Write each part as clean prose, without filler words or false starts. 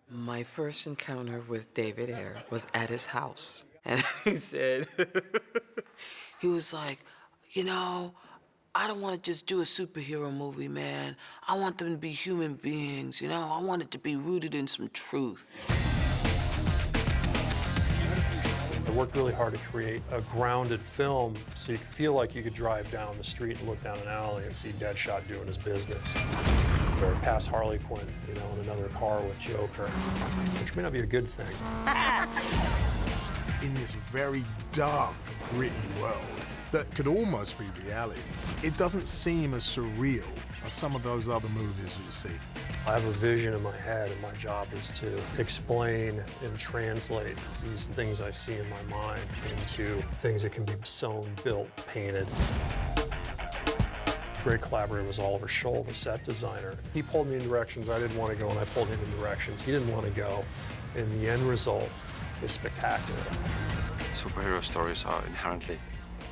My first encounter with David Ayer was at his house. And he said, he was like, you know, I don't want to just do a superhero movie, man. I want them to be human beings, you know? I want it to be rooted in some truth. I worked really hard to create a grounded film so you could feel like you could drive down the street and look down an alley and see Deadshot doing his business. Or pass Harley Quinn, you know, in another car with Joker, which may not be a good thing. In this very dark, gritty world that could almost be reality, it doesn't seem as surreal as some of those other movies you see. I have a vision in my head, and my job is to explain and translate these things I see in my mind into things that can be sewn, built, painted. Great collaborator was Oliver Scholl, the set designer. He pulled me in directions I didn't want to go, and I pulled him in directions he didn't want to go. And the end result is spectacular. Superhero stories are inherently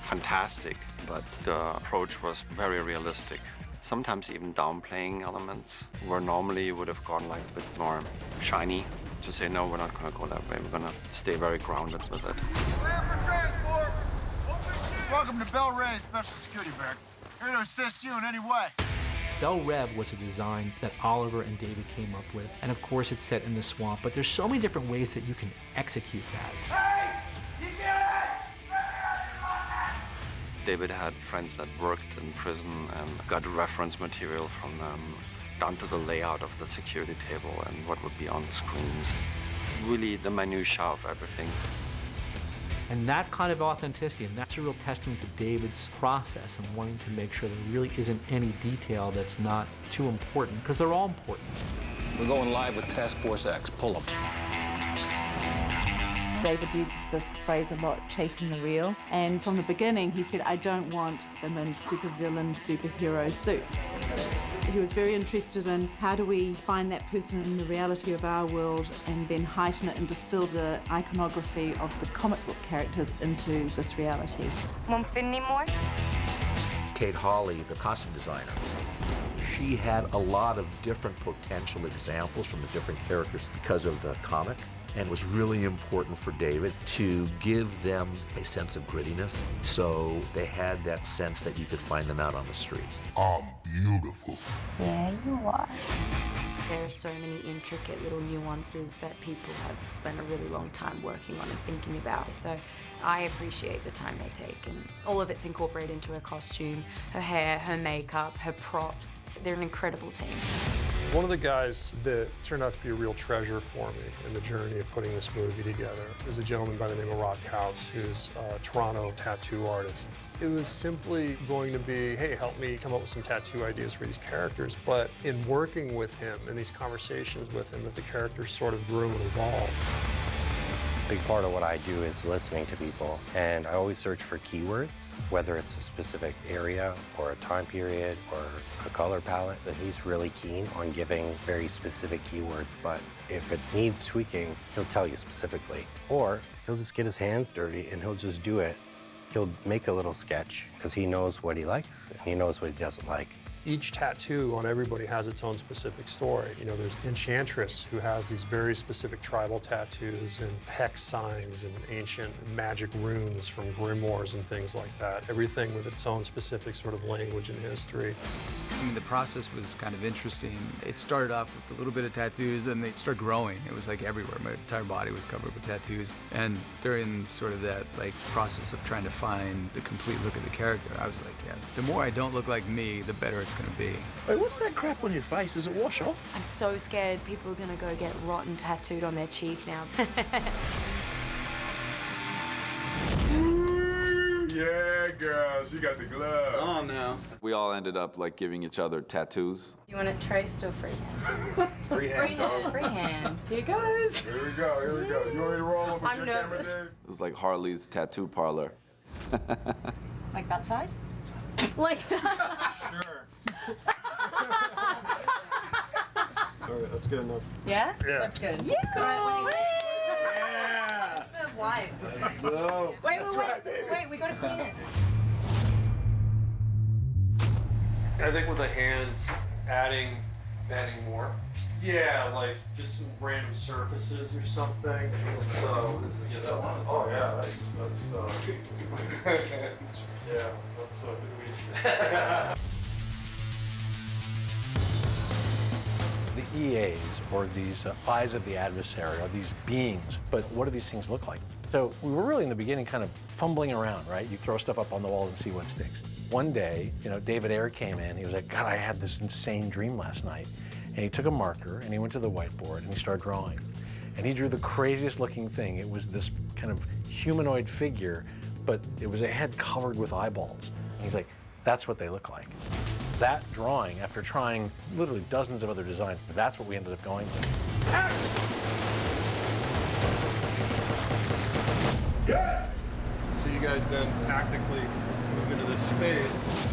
fantastic, but the approach was very realistic. Sometimes even downplaying elements, where normally you would have gone like a bit more shiny. To say, no, we're not going to go that way. We're going to stay very grounded with it. Clear for transport. Welcome to Bel Rey Special Security Barrack. Here to assist you in any way. Bel Rev was a design that Oliver and David came up with. And of course, it's set in the swamp, but there's so many different ways that you can execute that. Hey! You get it! David had friends that worked in prison and got reference material from them, down to the layout of the security table and what would be on the screens. Really the minutiae of everything. And that kind of authenticity, and that's a real testament to David's process and wanting to make sure there really isn't any detail that's not too important, because they're all important. We're going live with Task Force X. Pull them. David uses this phrase a lot, chasing the real. And from the beginning, he said, I don't want them in supervillain, superhero suits. He was very interested in how do we find that person in the reality of our world and then heighten it and distill the iconography of the comic book characters into this reality. Won't fit anymore? Kate Hawley, the costume designer, she had a lot of different potential examples from the different characters because of the comic. And it was really important for David to give them a sense of grittiness, so they had that sense that you could find them out on the street. I'm beautiful. Yeah, you are. There are so many intricate little nuances that people have spent a really long time working on and thinking about. So I appreciate the time they take, and all of it's incorporated into her costume, her hair, her makeup, her props. They're an incredible team. One of the guys that turned out to be a real treasure for me in the journey of putting this movie together is a gentleman by the name of Rob Couts, who's a Toronto tattoo artist. It was simply going to be, hey, help me come up with some tattoo ideas for these characters. But in working with him, in these conversations with him, that the characters sort of grew and evolved. A big part of what I do is listening to people, and I always search for keywords, whether it's a specific area or a time period or a color palette. But he's really keen on giving very specific keywords, but if it needs tweaking, he'll tell you specifically. Or he'll just get his hands dirty and he'll just do it. He'll make a little sketch because he knows what he likes and he knows what he doesn't like. Each tattoo on everybody has its own specific story. You know, there's Enchantress, who has these very specific tribal tattoos and hex signs and ancient magic runes from grimoires and things like that. Everything with its own specific sort of language and history. I mean, the process was kind of interesting. It started off with a little bit of tattoos, and they started growing. It was like everywhere. My entire body was covered with tattoos. And during sort of that process of trying to find the complete look of the character, I was like, yeah, the more I don't look like me, the better it's gonna be. Hey, what's that crap on your face? Does it wash off? I'm so scared people are gonna go get rotten tattooed on their cheek now. Yeah, girl, she got the glove. Oh, no. We all ended up giving each other tattoos. You want it traced or freehand? Freehand. Freehand. Here goes. Here we go, here we go. You want me to roll up with I'm your nervous. camera, Dave? It was like Harley's tattoo parlor. Like that size? Like that? Sure. All right, that's good enough. Yeah? Yeah. That's good. Yeah! Yeah. The wife. So, Wait, we gotta clean it. I think with the hands, adding Adding more? Yeah, like just some random surfaces or something. So, oh yeah, that's yeah, that's good. The EAs, or these eyes of the adversary, are these beings, but what do these things look like? So we were really in the beginning kind of fumbling around, right? You throw stuff up on the wall and see what sticks. One day, David Ayer came in, he was like, God, I had this insane dream last night. And he took a marker and he went to the whiteboard and he started drawing. And he drew the craziest looking thing. It was this kind of humanoid figure, but it was a head covered with eyeballs. And he's like, that's what they look like. That drawing, after trying literally dozens of other designs, that's what we ended up going with. So you guys then tactically move into this space.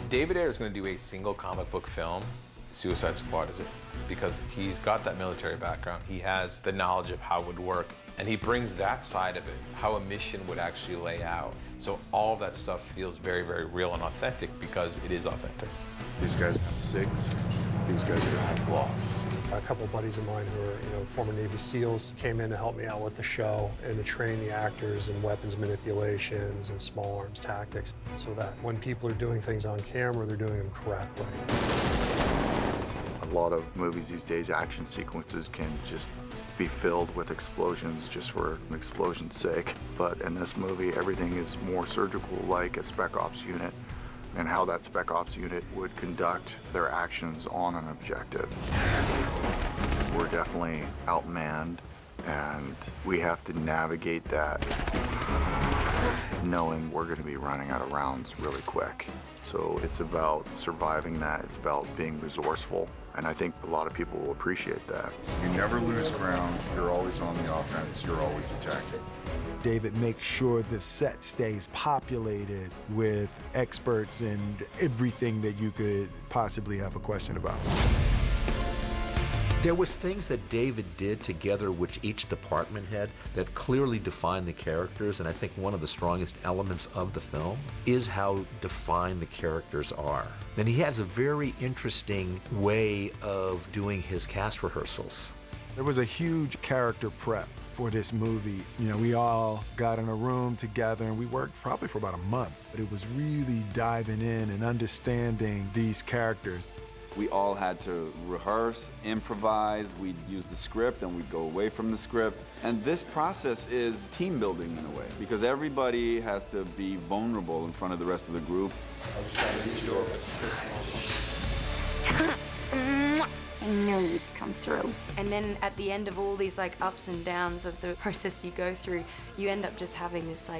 David Ayer is going to do a single comic book film. Suicide Squad is it, because he's got that military background. He has the knowledge of how it would work, and he brings that side of it, how a mission would actually lay out. So all of that stuff feels very, very real and authentic because it is authentic. These guys have SIGs. These guys are gonna have blocks. A couple of buddies of mine who are, former Navy SEALs came in to help me out with the show and to train the actors in weapons manipulations and small arms tactics so that when people are doing things on camera, they're doing them correctly. A lot of movies these days, action sequences can just be filled with explosions just for an explosion's sake. But in this movie, everything is more surgical, like a Spec Ops unit, and how that Spec Ops unit would conduct their actions on an objective. We're definitely outmanned, and we have to navigate that knowing we're going to be running out of rounds really quick. So it's about surviving that. It's about being resourceful, and I think a lot of people will appreciate that. You never lose ground. You're always on the offense. You're always attacking. David makes sure the set stays populated with experts and everything that you could possibly have a question about. There was things that David did together which each department had that clearly defined the characters, and I think one of the strongest elements of the film is how defined the characters are. And he has a very interesting way of doing his cast rehearsals. There was a huge character prep for this movie. We all got in a room together and we worked probably for about a month, but it was really diving in and understanding these characters. We all had to rehearse, improvise, we'd use the script and we'd go away from the script. And this process is team building in a way, because everybody has to be vulnerable in front of the rest of the group. I was trying to reach you over. I knew you'd come through. And then at the end of all these ups and downs of the process you go through, you end up just having this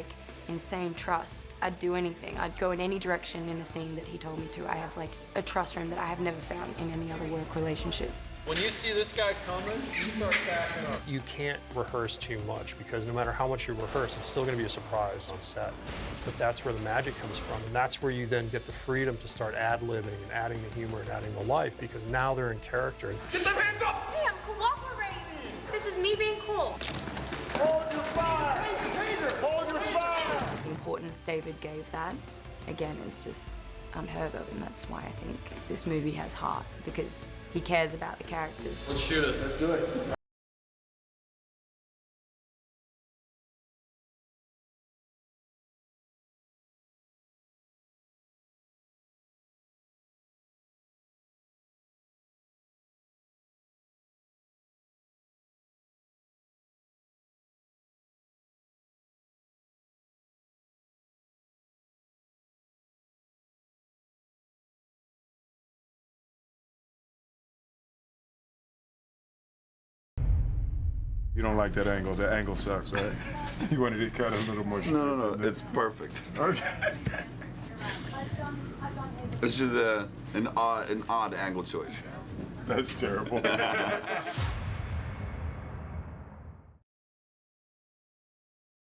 insane trust. I'd do anything. I'd go in any direction in a scene that he told me to. I have a trust for him that I have never found in any other work relationship. When you see this guy coming, you start backing up. You can't rehearse too much because no matter how much you rehearse, it's still going to be a surprise on set. But that's where the magic comes from, and that's where you then get the freedom to start ad-libbing and adding the humor and adding the life, because now they're in character. Get them hands up! Hey, I'm cooperating. This is me being cool. Hold your fire! Taser! Hold your fire! The importance David gave that, again, is just unheard of, and that's why I think this movie has heart, because he cares about the characters. Let's shoot it. Let's do it. You don't like that angle. The angle sucks, right? You wanted to cut a little more short. No, it's perfect. Okay. It's just an odd angle choice. That's terrible.